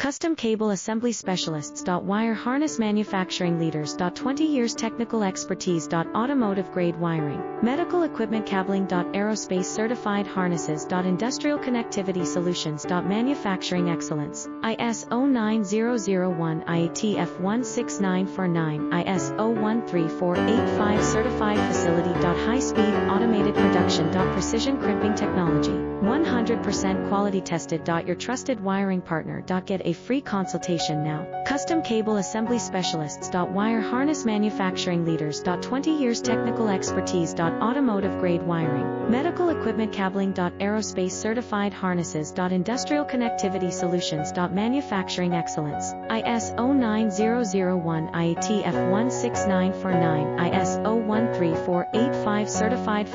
Custom Cable Assembly Specialists. Wire Harness Manufacturing Leaders. 20 years technical expertise. Automotive grade wiring, medical equipment cabling. Aerospace certified harnesses. Industrial connectivity solutions. Manufacturing excellence. ISO 9001 IATF 16949 ISO 13485 certified facility. High speed automated production. Precision crimping technology, 100% quality tested. Your trusted wiring partner. Get a free consultation now. Custom Cable Assembly Specialists. Wire Harness Manufacturing Leaders. 20 years technical expertise. Automotive grade wiring, medical equipment cabling. Aerospace certified harnesses. Industrial connectivity solutions. Manufacturing excellence. ISO 9001 IATF 16949 ISO 13485 certified